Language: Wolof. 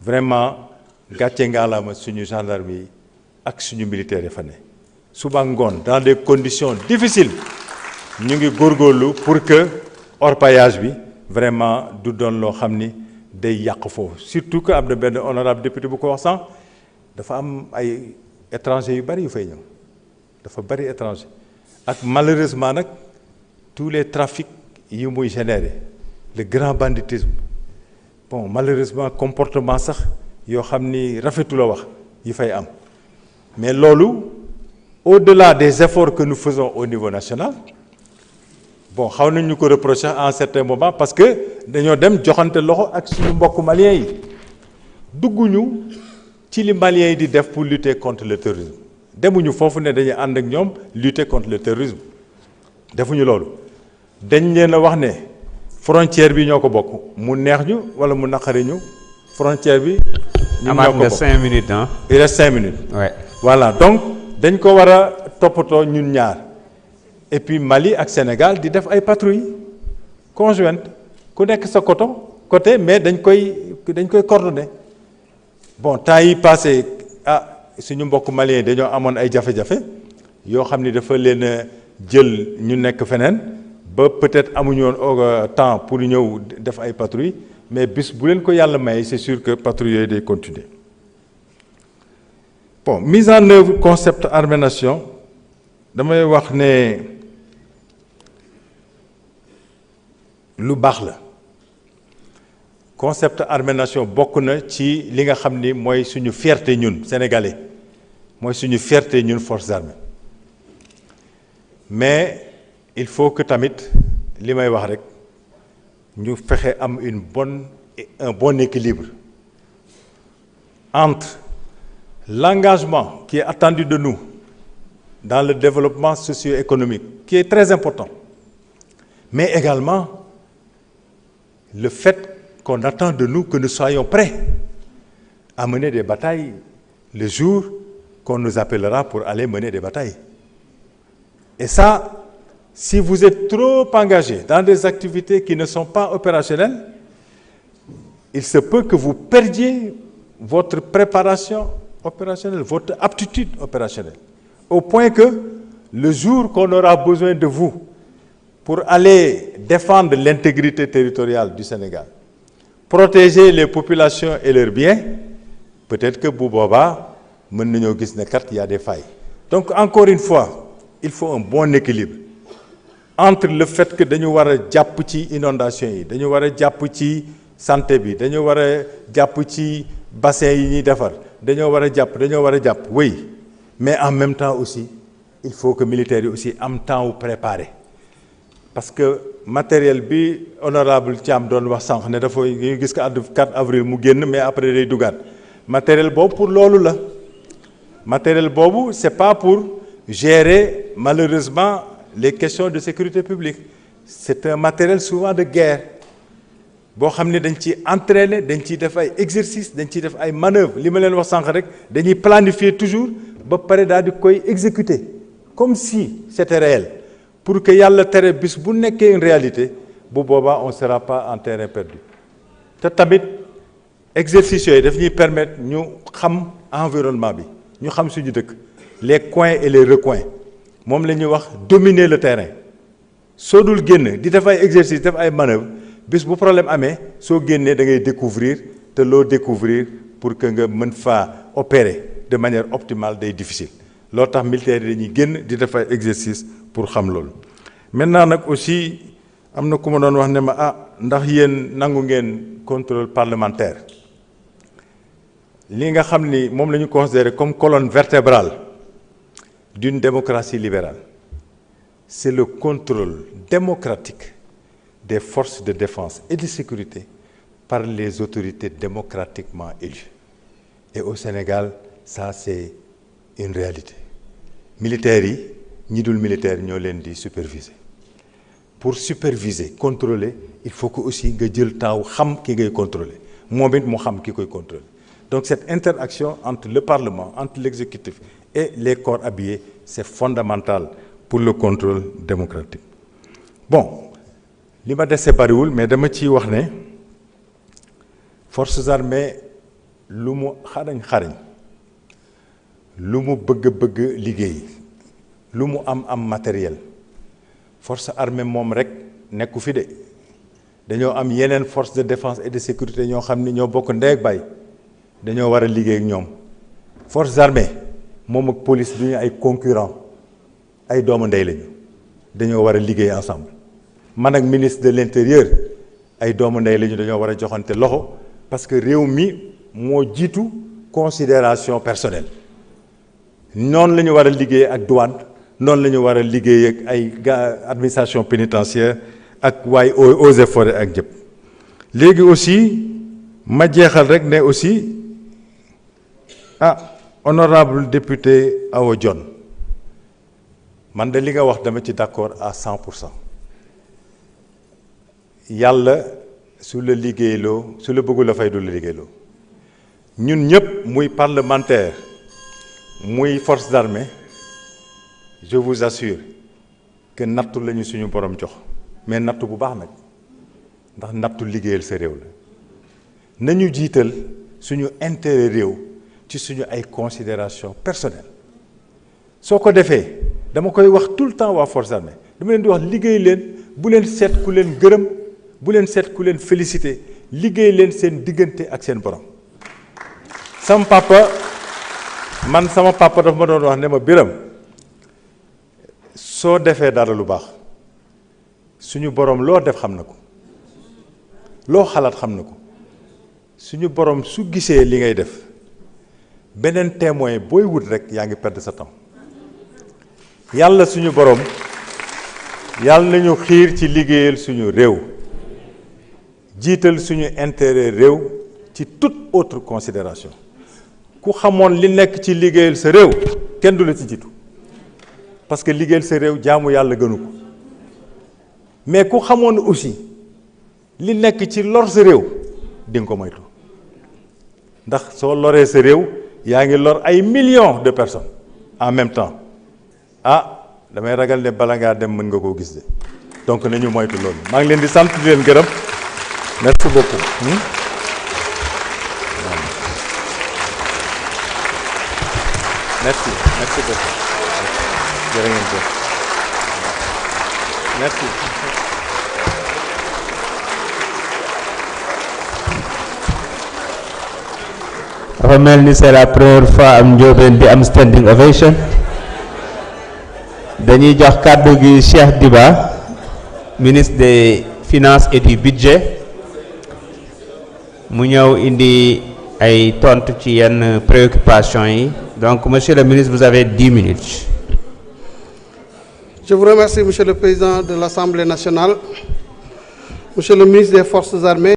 vraiment gàcce ngaalaama suñu gendarme yi ak suñu militaires yi fa ne suba ngoon dans des conditions difficiles ñu ngi góorgóorlu pour que orpaillage bi vraiment du doon loo xam ni day yàq foofu surtout que am na benn honorable député bu ko wax sànq dafa am ay étrangers yu bari yu fay ñëw dafa bari étranger ak malheureusement nag tous les trafics yi muy générer le grand banditisme bon malheureusement comportement sax yoo xam ni rafetu la wax yi fay am mais loolu au-delà des efforts que nous faisons au niveau national bon xaw nañ ñu ko reprocher à un certain moment parce que dañoo dem joxante loxo ak suñu mbokk maliens yi dugguñu ci li maliens yi di def pour lutter contre le terrorisme demuñu foofu ne dañuy ànd ak ñoom lutter contre le terrorisme defuñu loolu dañ leen a wax ne frontière bi ñoo ko bokk mu neex ñu wala mu naqari ñu frontière bi. ñun ñoo ko bokk 5 minutes hein. Il reste 5 minutes. Ouais. Voilà donc dañ ko war a toppatoo ñun ñaar et puis Mali ak Sénégal di def ay patrouilles conjointes ku nekk sa côté mais dañ koy coordonner bon temps yi passé suñu mbokk Maliens dañoo amoon ay jafe-jafe yoo xam ni dafa leen a jël ñu nekk feneen ba peut-être amuñu woon temps pour ñëw def ay patrouilles mais bis bu leen ko yàlla may c'est sûr que patrouilles yooyu day continuer bon mise en œuvre concept armée-nation damay wax ne lu baax la concept armée-nation bokk na ci li nga xam ni mooy suñu fierté ñun sénégalais mooy suñu fierté ñun forces armées mais il faut que tamit li may wax rek ñu fexe am un bon équilibre entre l'engagement qui est attendu de nous dans le développement socio-économique qui est très important mais également le fait qu'on attend de nous que nous soyons prêts à mener des batailles le jour qu'on nous appellera pour aller mener des batailles. Et ça, si vous êtes trop engagé dans des activités qui ne sont pas opérationnelles, il se peut que vous perdiez votre préparation opérationnelle, votre aptitude opérationnelle, au point que le jour qu'on aura besoin de vous pour aller défendre l'intégrité territoriale du Sénégal, protéger les populations et leurs biens, peut-être que bu boobaa mën nañoo gis ne kat y a des failles. Donc encore une fois, il faut un bon équilibre entre le fait que dañu war a jàpp ci inondation yi, dañu war a jàpp ci santé bi, dañu war a jàpp ci bassin yi ñuy defar, dañoo war a jàpp, oui, mais en même temps aussi, il faut que militaires yi aussi am temps wu préparer. Parce que matériel bi honorable Thiam doon wax sànq ne dafa ñu gis que 4 avril mu génn mais après day dugaat matériel boobu pour loolu la matériel boobu c'est pas pour gérer malheureusement les questions de sécurité publique c'est un matériel souvent de guerre boo xam ne dañ ciy entraîner dañ ciy def ay exercices dañ ciy def ay manœuvres li ma leen wax sànq rek dañuy planifier toujours ba pare daal di koy exécuter comme si c'était réel pour que yàlla tere bis bu nekkee une réalité bu boobaa on sera pas en terrain perdu te tamit exercice yooyu daf ñuy permettre ñu xam environnement bi ñu xam suñu dëkk les coins et les recoins moom la ñuy wax dominer le terrain soo dul génn di def ay exercice def ay manœuvres bis bu problème amee soo génnee da ngay découvrir te loo découvrir pour que nga mën faa opérer de manière optimale day difficile loolu tax militaires yi dañuy génn di def ay exercice pour xam loolu. maintenant nag aussi am na ku ma doon wax ne ma ndax yéen nangu ngeen contrôle parlementaire li nga xam ni moom la ñu considéré comme colonne vertébrale d'une démocratie libérale c'est le contrôle démocratique des forces de défense et de sécurité par les autorités démocratiquement élues. Et au Sénégal, ça c'est une réalité. Militaires yi ñi dul militaire ñoo leen di superviser. Pour superviser, contrôler, il faut que aussi nga jël temps xam ki ngay contrôler. Moom it mu xam ki koy contrôler. Donc cette interaction entre le Parlement, entre l'exécutif et les corps habillés, c'est fondamental pour le contrôle démocratique. Bon, li ma dese bariwul mais dama ciy wax ne forces armées lu mu xarañ lu mu bëgg liggéey lu mu am matériel force armée moom rek nekku fi de dañoo am yeneen force de défense et de sécurité ñoo xam ni ñoo bokk ndey ak baay dañoo war a liggéey ak ñoom forces armées moom ak police du ñu ay concurrent ay doomu ndey lañu dañoo war a liggéey ensemble man ak ministre de l'intérieur ay doomu ndey lañu dañoo war a joxante loxo parce que réew mi moo jiitu considération personnelle noonu la ñu war a liggéey ak douane noonu la ñu war a liggéey ak ay administration pénitentiaire ak waaye eaux et forêts ak jëpp léegi aussi ma jeexal rek ne aussi honorable député Awa Dione man de li nga wax dama ci d'accord à 100%. yàlla su la liggéeyloo su la bëggul la fay du la liggéeyloo ñun ñëpp muy parlementaire muy force d'armée je vous assure que nattu lañu suñu borom jox mais nattu bu baax nag ndax nattu liggéeyal sa réew la nañu jiital suñu intérêt réew ci suñu ay considération personnelle soo ko defee dama koy wax tout le temps waa force armée dama leen di wax liggéey leen bu leen seet ku leen gërëm bu leen seet ku leen félicité liggéey leen seen diggante ak seen borom sama papa dafa ma doon wax ne ma Biram soo defee dara lu baax suñu borom loo def xam na ko loo xalaat xam na ko suñu borom su gisee li ngay def beneen témoin booy wut rek yaa ngi perdre sa temps yàlla suñu borom yàlla nañu xiir ci liggéeyal suñu réew jiital suñu intérêt réew ci toute autre considération ku xamoon li nekk ci liggéeyal sa réew kenn du la ci jiitu parce que liggéeyal sa réew jaamu yàlla gënu ko mais ku xamoon aussi li nekk ci lor sa réew di nga ko moytu ndax soo loree sa réew yaa ngi lor ay millions de personnes en même temps damay ragal ne bala ngaa dem mën nga koo gis de donc nañu moytu loolu maa ngi leen di sant di leen gërëm merci beaucoup. merci beaucoup jërë ngeen jëf merci. dafa mel ni c'est la première fois am njóobeen bi am standing ovation dañuy jox kàddu gi Cheikh Diba ministre des finances et du budget mu ñëw indi ay tontu ci yenn préoccupations yi donc monsieur le ministre vous avez 10 minutes. Je vous remercie monsieur le président de l'Assemblée nationale, monsieur le ministre des Forces armées.